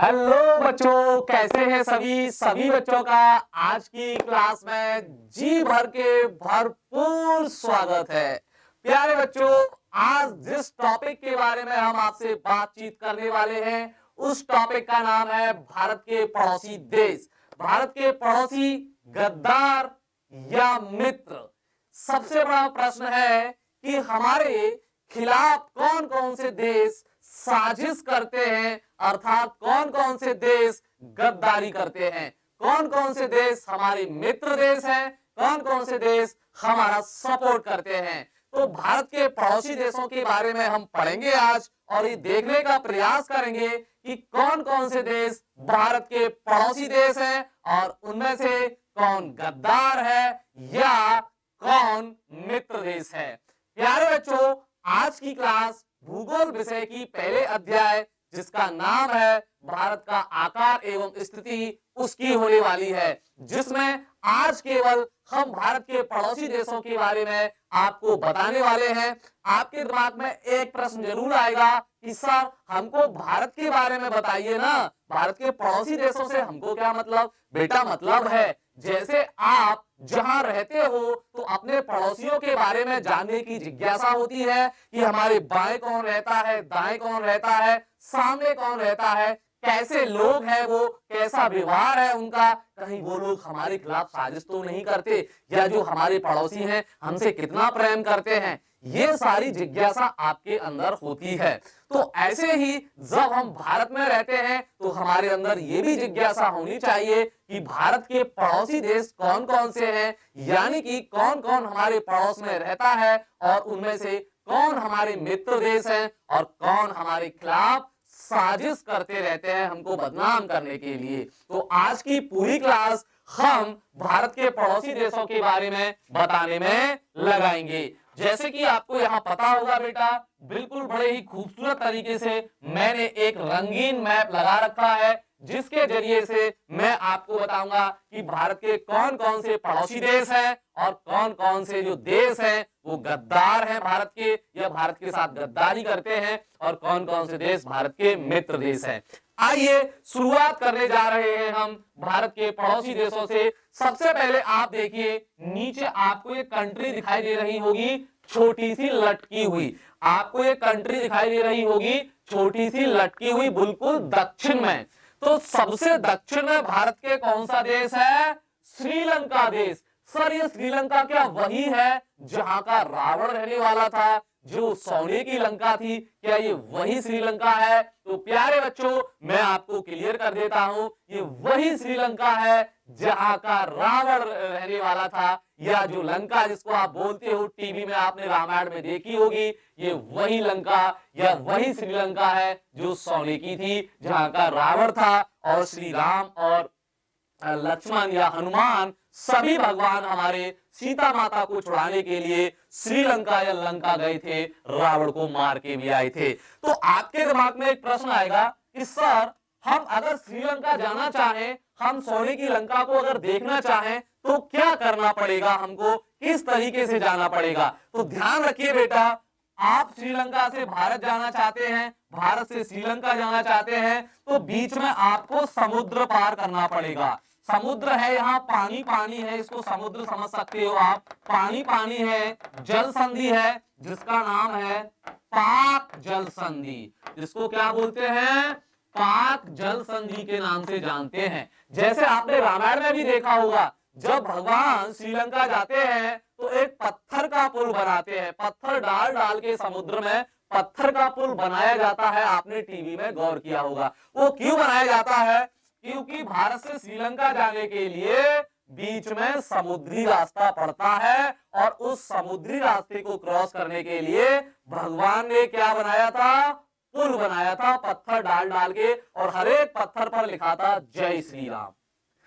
Hello बच्चों, कैसे हैं सभी बच्चों का आज की क्लास में जी भर के भरपूर स्वागत है। प्यारे बच्चों, आज जिस टॉपिक के बारे में हम आपसे बातचीत करने वाले हैं उस टॉपिक का नाम है भारत के पड़ोसी देश। भारत के पड़ोसी गद्दार या मित्र। सबसे बड़ा प्रश्न है कि हमारे खिलाफ कौन कौन से देश साजिश करते हैं, अर्थात कौन कौन से देश गद्दारी करते हैं, कौन कौन से देश हमारे मित्र देश हैं, कौन कौन से देश हमारा सपोर्ट करते हैं। तो भारत के पड़ोसी देशों के बारे में हम पढ़ेंगे आज और ये देखने का प्रयास करेंगे कि कौन कौन से देश भारत के पड़ोसी देश हैं और उनमें से कौन गद्दार है या कौन मित्र देश है। प्यारे बच्चों, आज की क्लास भूगोल विषय की पहले अध्याय जिसका नाम है भारत का आकार एवं स्थिति उसकी होने वाली है, जिसमें आज केवल हम भारत के पड़ोसी देशों के बारे में आपको बताने वाले हैं। आपके दिमाग में एक प्रश्न जरूर आएगा कि सर हमको भारत के बारे में बताइए ना, भारत के पड़ोसी देशों से हमको क्या मतलब। बेटा मतलब है जैसे आप जहां रहते हो तो अपने पड़ोसियों के बारे में जानने की जिज्ञासा होती है कि हमारे बाएं कौन रहता है, दाएं कौन रहता है, सामने कौन रहता है, कैसे लोग हैं वो, कैसा व्यवहार है उनका, कहीं वो लोग हमारे खिलाफ साजिश तो नहीं करते, या जो हमारे पड़ोसी हैं हमसे कितना प्रेम करते हैं। ये सारी जिज्ञासा आपके अंदर होती है। तो ऐसे ही जब हम भारत में रहते हैं तो हमारे अंदर ये भी जिज्ञासा होनी चाहिए कि भारत के पड़ोसी देश कौन कौन से हैं, यानी कि कौन कौन हमारे पड़ोस में रहता है और उनमें से कौन हमारे मित्र देश हैं और कौन हमारे खिलाफ साजिश करते रहते हैं हमको बदनाम करने के लिए। तो आज की पूरी क्लास हम भारत के पड़ोसी देशों के बारे में बताने में लगाएंगे। जैसे कि आपको यहाँ पता होगा बेटा, बिल्कुल बड़े ही खूबसूरत तरीके से मैंने एक रंगीन मैप लगा रखा है जिसके जरिए से मैं आपको बताऊंगा कि भारत के कौन कौन से पड़ोसी देश हैं और कौन कौन से जो देश हैं वो गद्दार हैं भारत के या भारत के साथ गद्दारी करते हैं और कौन कौन से देश भारत के मित्र देश हैं। आइए शुरुआत करने जा रहे हैं हम भारत के पड़ोसी देशों से। सबसे पहले आप देखिए, नीचे आपको एक कंट्री दिखाई दे रही होगी छोटी सी लटकी हुई, आपको एक कंट्री दिखाई दे रही होगी छोटी सी लटकी हुई बिल्कुल दक्षिण में। तो सबसे दक्षिण में भारत के कौन सा देश है? श्रीलंका देश। सर ये श्रीलंका क्या वही है जहां का रावण रहने वाला था, जो सोने की लंका थी, क्या ये वही श्रीलंका है? तो प्यारे बच्चों मैं आपको क्लियर कर देता हूं, ये वही श्रीलंका है जहां का रावण रहने वाला था, या जो लंका जिसको आप बोलते हो टीवी में आपने रामायण में देखी होगी, ये वही लंका या वही श्रीलंका है जो सोने की थी, जहां का रावण था और श्री राम और लक्ष्मण या हनुमान सभी भगवान हमारे सीता माता को छुड़ाने के लिए श्रीलंका या लंका गए थे, रावण को मार के भी आए थे। तो आपके दिमाग में एक प्रश्न आएगा कि सर हम अगर श्रीलंका जाना चाहें, हम सोने की लंका को अगर देखना चाहें तो क्या करना पड़ेगा, हमको किस तरीके से जाना पड़ेगा? तो ध्यान रखिए बेटा, आप श्रीलंका से भारत जाना चाहते हैं, भारत से श्रीलंका जाना चाहते हैं तो बीच में आपको समुद्र पार करना पड़ेगा। समुद्र है, यहाँ पानी पानी है, इसको समुद्र समझ सकते हो आप, पानी पानी है, जल संधि है जिसका नाम है पाक जल संधि, जिसको क्या बोलते हैं? पाक जल संधि के नाम से जानते हैं। जैसे आपने रामायण में भी देखा होगा, जब भगवान श्रीलंका जाते हैं तो एक पत्थर का पुल बनाते हैं, पत्थर डाल डाल के समुद्र में पत्थर का पुल बनाया जाता है। आपने टीवी में गौर किया होगा। वो क्यों बनाया जाता है? क्योंकि भारत से श्रीलंका जाने के लिए बीच में समुद्री रास्ता पड़ता है और उस समुद्री रास्ते को क्रॉस करने के लिए भगवान ने क्या बनाया था? पुल बनाया था, पत्थर डाल डाल के, और हर एक पत्थर पर लिखा था जय श्री राम।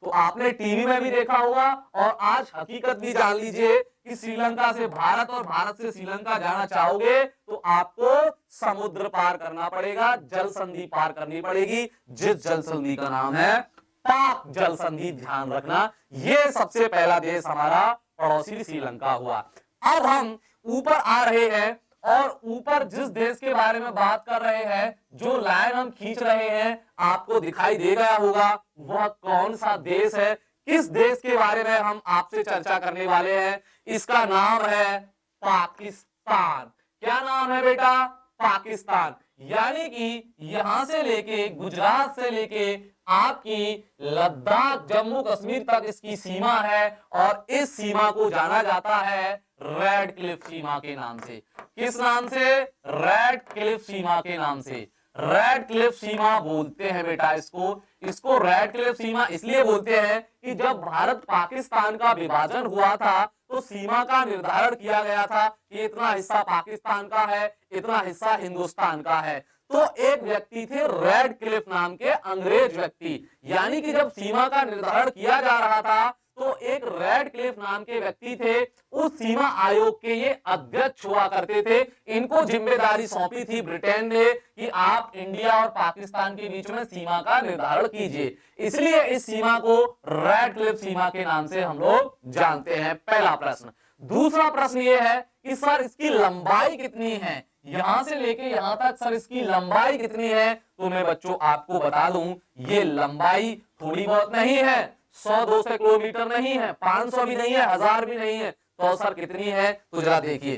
तो आपने टीवी में भी देखा होगा और आज हकीकत भी जान लीजिए कि श्रीलंका से भारत और भारत से श्रीलंका जाना चाहोगे तो आपको समुद्र पार करना पड़ेगा, जल संधि पार करनी पड़ेगी, जिस जल संधि का नाम है पाक जल संधि। ध्यान रखना, ये सबसे पहला देश हमारा पड़ोसी श्रीलंका हुआ। अब हम ऊपर आ रहे हैं और ऊपर जिस देश के बारे में बात कर रहे हैं, जो लाइन हम खींच रहे हैं, आपको दिखाई दे गया होगा वह कौन सा देश है। किस देश के बारे में हम आपसे चर्चा करने वाले हैं? इसका नाम है पाकिस्तान। क्या नाम है बेटा? पाकिस्तान। यानी कि यहां से लेके गुजरात से लेके आपकी लद्दाख जम्मू कश्मीर तक इसकी सीमा है और इस सीमा को जाना जाता है रेड क्लिफ सीमा के नाम से। किस नाम से? रेड क्लिफ सीमा के नाम से। रेड क्लिफ सीमा बोलते हैं बेटा इसको रेड क्लिफ सीमा इसलिए बोलते हैं कि जब भारत पाकिस्तान का विभाजन हुआ था तो सीमा का निर्धारण किया गया था कि इतना हिस्सा पाकिस्तान का है, इतना हिस्सा हिंदुस्तान का है। तो एक व्यक्ति थे रेड क्लिफ नाम के अंग्रेज व्यक्ति, यानी कि जब सीमा का निर्धारण किया जा रहा था तो एक रेड क्लिफ नाम के व्यक्ति थे, उस सीमा आयोग के ये अध्यक्ष हुआ करते थे। इनको जिम्मेदारी सौंपी थी ब्रिटेन ने कि आप इंडिया और पाकिस्तान के बीच में सीमा का निर्धारण कीजिए, इसलिए इस सीमा को रेड क्लिफ सीमा के नाम से हम लोग जानते हैं। पहला प्रश्न। दूसरा प्रश्न ये है कि सर इसकी लंबाई कितनी है? यहां से लेके यहां तक सर इसकी लंबाई कितनी है? तो मैं बच्चों आपको बता दूं, ये लंबाई थोड़ी बहुत नहीं है, 100-200 किलोमीटर नहीं है, 500 भी नहीं है, 1000 भी नहीं है। तो सर कितनी है? तो जरा देखिए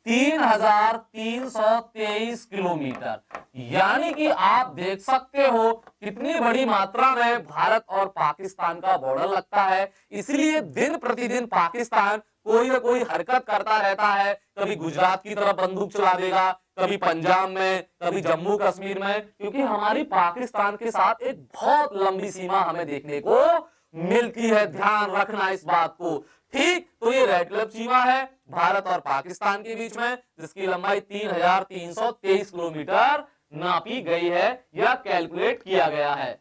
3323 किलोमीटर। यानी कि आप देख सकते हो कितनी बड़ी मात्रा में भारत और पाकिस्तान का बॉर्डर लगता है। इसलिए दिन प्रतिदिन पाकिस्तान कोई ना कोई हरकत करता रहता है, कभी गुजरात की तरफ बंदूक चला देगा, कभी पंजाब में, कभी जम्मू कश्मीर में, क्योंकि हमारी पाकिस्तान के साथ एक बहुत लंबी सीमा हमें देखने को मिलती है। ध्यान रखना इस बात को, ठीक। तो ये रेड क्लिफ सीमा है भारत और पाकिस्तान के बीच में, जिसकी लंबाई 3323 किलोमीटर नापी गई है या कैलकुलेट किया गया है।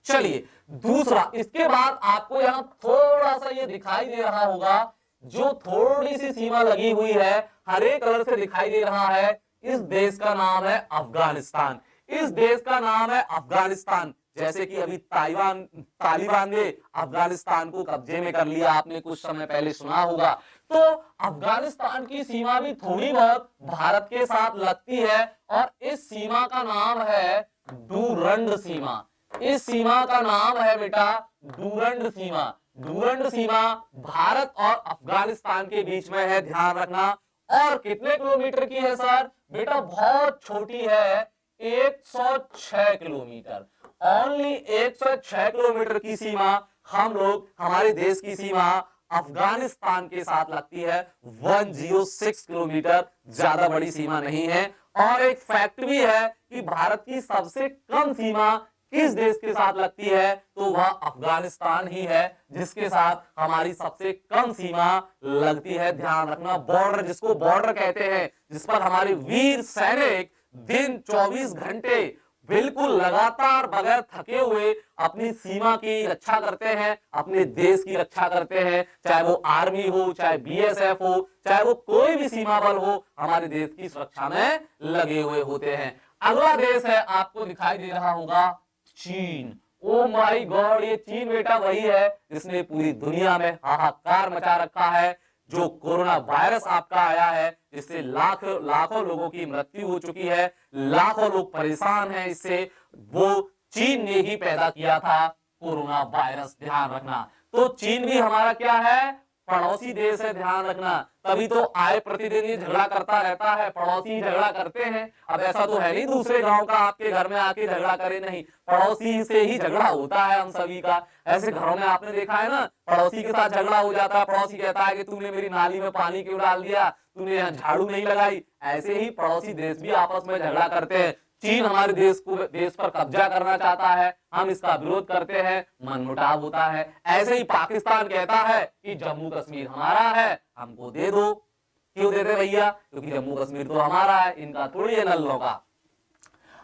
चलिए दूसरा, इसके बाद आपको यहां थोड़ा सा ये दिखाई दे रहा होगा, जो थोड़ी सी सीमा लगी हुई है, हरे कलर से दिखाई दे रहा है, इस देश का नाम है अफगानिस्तान। इस देश का नाम है अफगानिस्तान। जैसे कि अभी तालिबान ने अफगानिस्तान को कब्जे में कर लिया, आपने कुछ समय पहले सुना होगा। तो अफगानिस्तान की सीमा भी थोड़ी बहुत भारत के साथ लगती है और इस सीमा का नाम है डूरंड सीमा। इस सीमा का नाम है बेटा डूरंड सीमा। डूरंड सीमा भारत और अफगानिस्तान के बीच में है, ध्यान रखना। और कितने किलोमीटर की है सर? बेटा बहुत छोटी है, 106 किलोमीटर। ओनली 106 किलोमीटर की सीमा हम लोग, हमारे देश की सीमा अफगानिस्तान के साथ लगती है, 106 किलोमीटर, ज्यादा बड़ी सीमा नहीं है। और एक फैक्ट भी है कि भारत की सबसे कम सीमा किस देश के साथ लगती है? तो वह अफगानिस्तान ही है जिसके साथ हमारी सबसे कम सीमा लगती है। ध्यान रखना, बॉर्डर जिसको बॉर्डर कहते हैं, जिस पर हमारे वीर सैनिक दिन 24 घंटे बिल्कुल लगातार बगैर थके हुए अपनी सीमा की रक्षा करते हैं, अपने देश की रक्षा करते हैं। चाहे वो आर्मी हो, चाहे बीएसएफ हो, चाहे वो कोई भी सीमा बल हो, हमारे देश की सुरक्षा में लगे हुए होते हैं। अगला देश है, आपको दिखाई दे रहा होगा, चीन। ओ माय गॉड, ये चीन बेटा वही है जिसने पूरी दुनिया में हाहाकार मचा रखा है। जो कोरोना वायरस आपका आया है, जिससे लाखों लोगों की मृत्यु हो चुकी है, लाखों लोग परेशान हैं इससे, वो चीन ने ही पैदा किया था कोरोना वायरस। ध्यान रखना, तो चीन भी हमारा क्या है? पड़ोसी देश है, ध्यान रखना। तभी तो आए प्रतिदिन ये झगड़ा करता रहता है, पड़ोसी झगड़ा करते हैं। अब ऐसा तो है नहीं दूसरे गांव का आपके घर में आके झगड़ा करे, नहीं, पड़ोसी से ही झगड़ा होता है हम सभी का। ऐसे घरों में आपने देखा है ना, पड़ोसी के साथ झगड़ा हो जाता है, पड़ोसी कहता है कि तूने मेरी नाली में पानी क्यों डाल दिया, तूने यहाँ झाड़ू नहीं लगाई। ऐसे ही पड़ोसी देश भी आपस में झगड़ा करते हैं। चीन हमारे देश पर कब्जा करना चाहता है, हम इसका विरोध करते हैं, मनमुटाव होता है। ऐसे ही पाकिस्तान कहता है कि जम्मू कश्मीर हमारा है, हमको दे दो। क्यों देते भैया? क्योंकि जम्मू कश्मीर तो हमारा है, इनका थोड़ी है नल्लों का।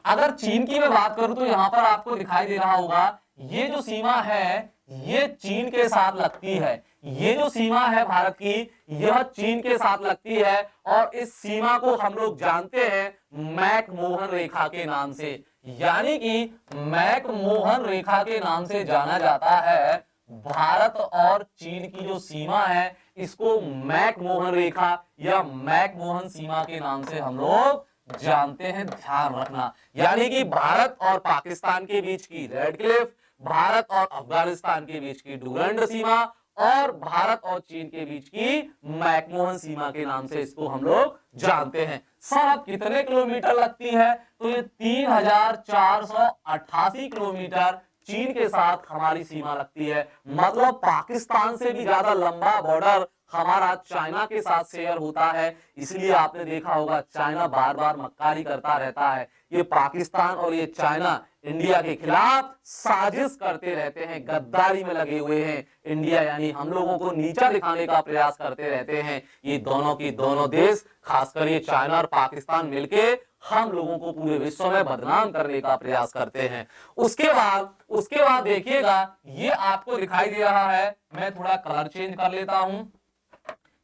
अगर चीन की मैं बात करूं तो यहाँ पर आपको दिखाई दे रहा होगा, ये जो सीमा है ये चीन के साथ लगती है। ये जो सीमा है भारत की, यह चीन के साथ लगती है और इस सीमा को हम लोग जानते हैं मैकमोहन रेखा के नाम से। यानी कि मैकमोहन रेखा के नाम से जाना जाता है भारत और चीन की जो सीमा है इसको मैकमोहन रेखा या मैकमोहन सीमा के नाम से हम लोग जानते हैं, ध्यान रखना। यानी कि भारत और पाकिस्तान के बीच की रेड क्लिफ, भारत और अफगानिस्तान के बीच की डूरंड सीमा और भारत और चीन के बीच की मैकमोहन सीमा के नाम से इसको हम लोग जानते हैं। सर कितने किलोमीटर लगती है? तो ये 3488 किलोमीटर चीन के साथ हमारी सीमा लगती है। मतलब पाकिस्तान से भी ज्यादा लंबा बॉर्डर हमारा चाइना के साथ शेयर होता है। इसलिए आपने देखा होगा चाइना बार बार मक्कारी करता रहता है। ये पाकिस्तान और ये चाइना इंडिया के खिलाफ साजिश करते रहते हैं, गद्दारी में लगे हुए हैं। इंडिया यानी हम लोगों को नीचा दिखाने का प्रयास करते रहते हैं। ये दोनों की दोनों देश, खासकर ये चाइना और पाकिस्तान मिलके हम लोगों को पूरे विश्व में बदनाम करने का प्रयास करते हैं। उसके बाद देखिएगा, ये आपको दिखाई दे रहा है, मैं थोड़ा कलर चेंज कर लेता हूं।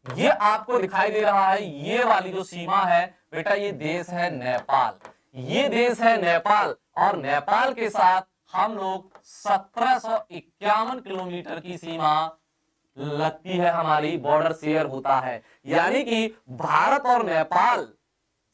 ये आपको दिखाई दे रहा है, ये वाली जो सीमा है बेटा, ये देश है नेपाल। ये देश है नेपाल और नेपाल के साथ हम लोग 1751 किलोमीटर की सीमा लगती है, हमारी बॉर्डर शेयर होता है। यानी कि भारत और नेपाल,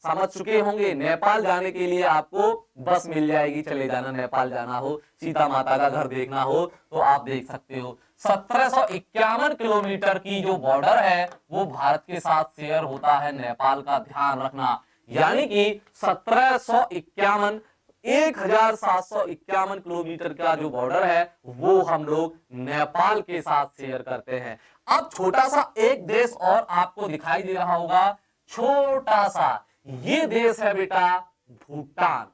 समझ चुके होंगे, नेपाल जाने के लिए आपको बस मिल जाएगी, चले जाना, नेपाल जाना हो, सीता माता का घर देखना हो तो आप देख सकते हो। 1751 किलोमीटर की जो बॉर्डर है वो भारत के साथ शेयर होता है नेपाल का, ध्यान रखना। यानी कि 1751 1751 किलोमीटर का जो बॉर्डर है वो हम लोग नेपाल के साथ शेयर करते हैं। अब छोटा सा एक देश और आपको दिखाई दे रहा होगा, छोटा सा, ये देश है बेटा भूटान।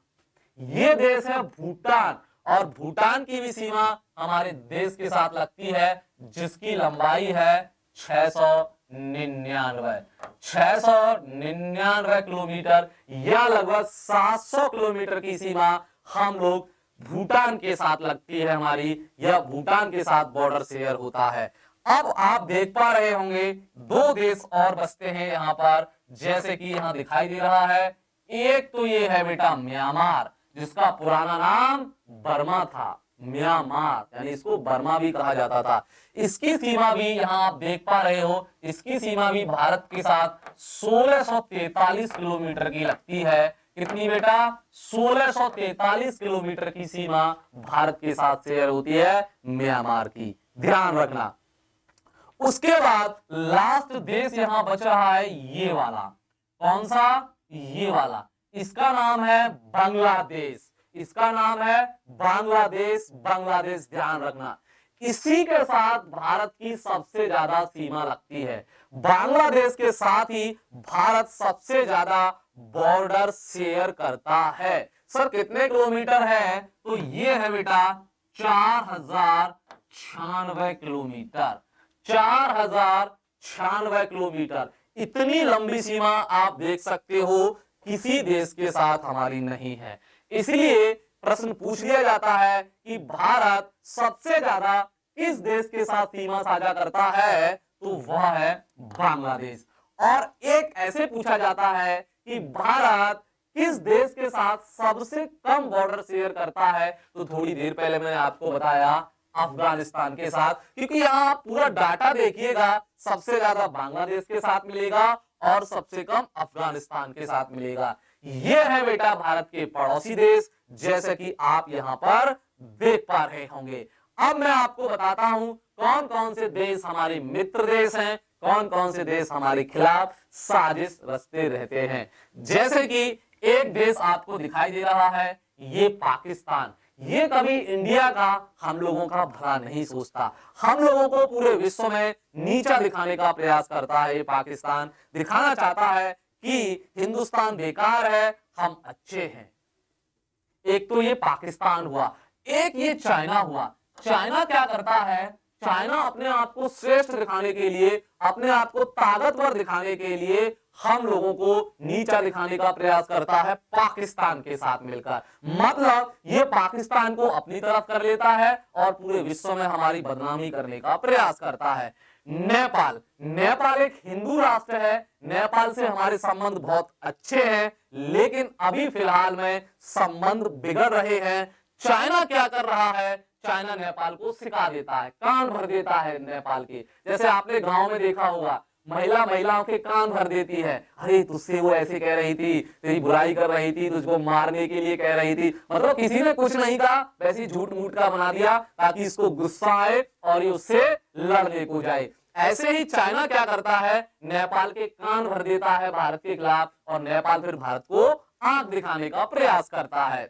ये देश है भूटान और भूटान की भी सीमा हमारे देश के साथ लगती है, जिसकी लंबाई है 699 किलोमीटर या लगभग 700 किलोमीटर की सीमा हम लोग भूटान के साथ लगती है हमारी, या भूटान के साथ बॉर्डर शेयर होता है। अब आप देख पा रहे होंगे दो देश और बसते हैं यहाँ पर, जैसे कि यहाँ दिखाई दे रहा है। एक तो ये है बेटा म्यांमार, जिसका पुराना नाम बर्मा था, म्यांमार यानी इसको बर्मा भी कहा जाता था। इसकी सीमा भी यहाँ आप देख पा रहे हो, इसकी सीमा भी भारत के साथ 1643 किलोमीटर की लगती है। कितनी बेटा? 1643 किलोमीटर की सीमा भारत के साथ शेयर होती है म्यांमार की, ध्यान रखना। उसके बाद लास्ट देश यहां बच रहा है, ये वाला। कौन सा? ये वाला। इसका नाम है बांग्लादेश। इसका नाम है बांग्लादेश, बांग्लादेश, ध्यान रखना। इसी के साथ भारत की सबसे ज्यादा सीमा लगती है। बांग्लादेश के साथ ही भारत सबसे ज्यादा बॉर्डर शेयर करता है। सर कितने किलोमीटर है? तो ये है बेटा 4096 किलोमीटर, 4096 किलोमीटर। इतनी लंबी सीमा आप देख सकते हो, किसी देश के साथ हमारी नहीं है। इसलिए प्रश्न पूछ लिया जाता है कि भारत सबसे ज्यादा किस देश के साथ सीमा साझा करता है, तो वह है बांग्लादेश। और एक ऐसे पूछा जाता है कि भारत किस देश के साथ सबसे कम बॉर्डर शेयर करता है, तो थोड़ी देर पहले मैंने आपको बताया अफगानिस्तान के साथ। क्योंकि यहाँ पूरा डाटा देखिएगा, सबसे ज्यादा बांग्लादेश के साथ मिलेगा और सबसे कम अफगानिस्तान के साथ मिलेगा। ये है बेटा भारत के पड़ोसी देश, जैसे कि आप यहाँ पर देख पा रहे होंगे। अब मैं आपको बताता हूं कौन कौन से देश हमारे मित्र देश हैं, कौन कौन से देश हमारे खिलाफ साजिश रचते रहते हैं। जैसे कि एक देश आपको दिखाई दे रहा है, ये पाकिस्तान। ये कभी इंडिया का, हम लोगों का भला नहीं सोचता, हम लोगों को पूरे विश्व में नीचा दिखाने का प्रयास करता है। ये पाकिस्तान दिखाना चाहता है कि हिंदुस्तान बेकार है, हम अच्छे हैं। एक तो ये पाकिस्तान हुआ, एक ये चाइना हुआ। चाइना क्या करता है? चाइना अपने आप को श्रेष्ठ दिखाने के लिए, अपने आप को ताकतवर दिखाने के लिए हम लोगों को नीचा दिखाने का प्रयास करता है पाकिस्तान के साथ मिलकर। मतलब ये पाकिस्तान को अपनी तरफ कर लेता है और पूरे विश्व में हमारी बदनामी करने का प्रयास करता है। नेपाल, नेपाल एक हिंदू राष्ट्र है। नेपाल से हमारे संबंध बहुत अच्छे हैं, लेकिन अभी फिलहाल में संबंध बिगड़ रहे हैं। चाइना क्या कर रहा है? चाइना नेपाल को सिखा देता है, कान भर देता है नेपाल के। जैसे आपने गांव में देखा होगा, महिलाओं के कान भर देती है, अरे तुझसे वो ऐसे कह रही थी, तेरी बुराई कर रही थी, तुझको मारने के लिए कह रही थी, मतलब किसी ने कुछ नहीं कहा, वैसे झूठ मूठ का बना दिया ताकि इसको गुस्सा आए और ये उससे लड़ने को जाए। ऐसे ही चाइना क्या करता है, नेपाल के कान भर देता है भारत के खिलाफ, और नेपाल फिर भारत को आंख दिखाने का प्रयास करता है।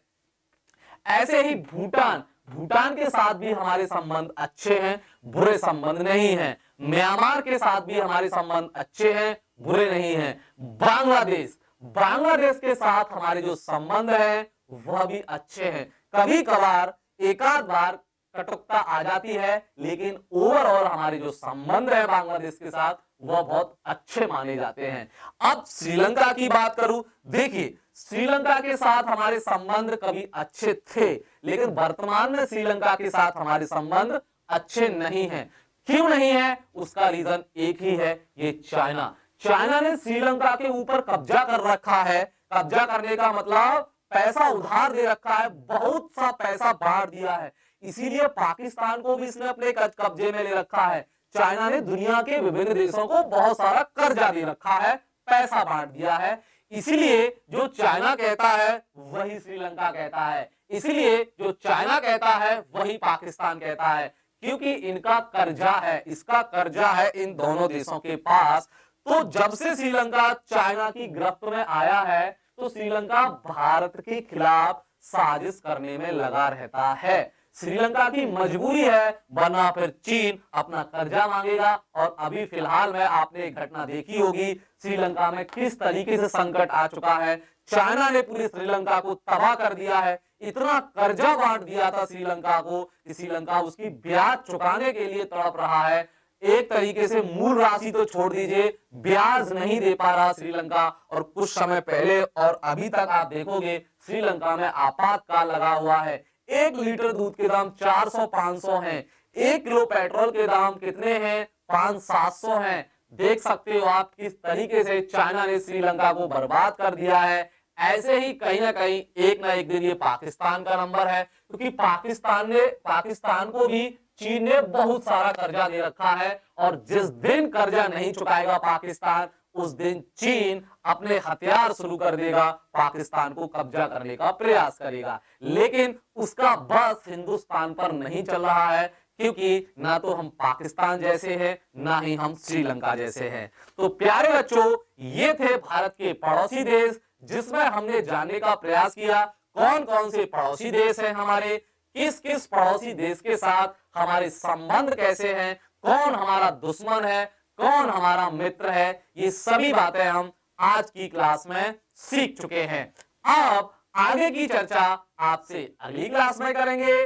ऐसे ही भूटान के साथ भी हमारे संबंध अच्छे हैं, बुरे संबंध नहीं हैं। म्यांमार के साथ भी हमारे संबंध अच्छे हैं, बुरे नहीं हैं। बांग्लादेश के साथ हमारे जो संबंध है वह भी अच्छे हैं। कभी कभार एकाध बार कटुकता आ जाती है, लेकिन ओवरऑल हमारे जो संबंध है बांग्लादेश के साथ वह बहुत अच्छे माने जाते हैं। अब श्रीलंका की बात करूं, देखिए श्रीलंका के साथ हमारे संबंध कभी अच्छे थे, लेकिन वर्तमान में श्रीलंका के साथ हमारे संबंध अच्छे नहीं हैं। क्यों नहीं है? उसका रीजन एक ही है, ये चाइना ने श्रीलंका के ऊपर कब्जा कर रखा है। कब्जा करने का मतलब पैसा उधार दे रखा है, बहुत सा पैसा बांट दिया है, इसीलिए पाकिस्तान को भी इसने अपने कब्जे में ले रखा है। चाइना ने दुनिया के विभिन्न देशों को बहुत सारा कर्जा दे रखा है, पैसा बांट दिया है, इसीलिए जो चाइना कहता है वही श्रीलंका कहता है, इसीलिए जो चाइना कहता है वही पाकिस्तान कहता है, क्योंकि इनका कर्जा है, इसका कर्जा है इन दोनों देशों के पास। तो जब से श्रीलंका चाइना की गिरफ्त में आया है, तो श्रीलंका भारत के खिलाफ साजिश करने में लगा रहता है। श्रीलंका की मजबूरी है, वरना फिर चीन अपना कर्जा मांगेगा। और अभी फिलहाल में आपने एक घटना देखी होगी, श्रीलंका में किस तरीके से संकट आ चुका है। चाइना ने पूरी श्रीलंका को तबाह कर दिया है, इतना कर्जा बांट दिया था श्रीलंका को कि श्रीलंका उसकी ब्याज चुकाने के लिए तड़प रहा है। एक तरीके से मूल राशि तो छोड़ दीजिए, ब्याज नहीं दे पा रहा श्रीलंका। और कुछ समय पहले और अभी तक आप देखोगे श्रीलंका में आपातकाल लगा हुआ है। 1 लीटर दूध के दाम 400-500 हैं, 1 किलो पेट्रोल के दाम कितने हैं? 500-700 हैं। देख सकते हो आप किस तरीके से चाइना ने श्रीलंका को बर्बाद कर दिया है। ऐसे ही कहीं ना कहीं एक ना एक दिन ये पाकिस्तान का नंबर है, क्योंकि पाकिस्तान को भी चीन ने बहुत सारा कर्जा दे रखा है, और जिस दिन कर्जा नहीं चुकाएगा पाकिस्तान, उस दिन चीन अपने हथियार शुरू कर देगा, पाकिस्तान को कब्जा करने का प्रयास करेगा। लेकिन उसका बस हिंदुस्तान पर नहीं चल रहा है, क्योंकि ना तो हम पाकिस्तान जैसे हैं, ना ही हम श्रीलंका जैसे हैं। तो प्यारे बच्चों, ये थे भारत के पड़ोसी देश, जिसमें हमने जानने का प्रयास किया कौन कौन से पड़ोसी देश हैं हमारे, किस किस पड़ोसी देश के साथ हमारे संबंध कैसे हैं, कौन हमारा दुश्मन है, कौन हमारा मित्र है। ये सभी बातें हम आज की क्लास में सीख चुके हैं। अब आगे की चर्चा आपसे अगली क्लास में करेंगे।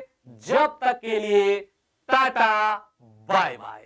जब तक के लिए टाटा बाय बाय।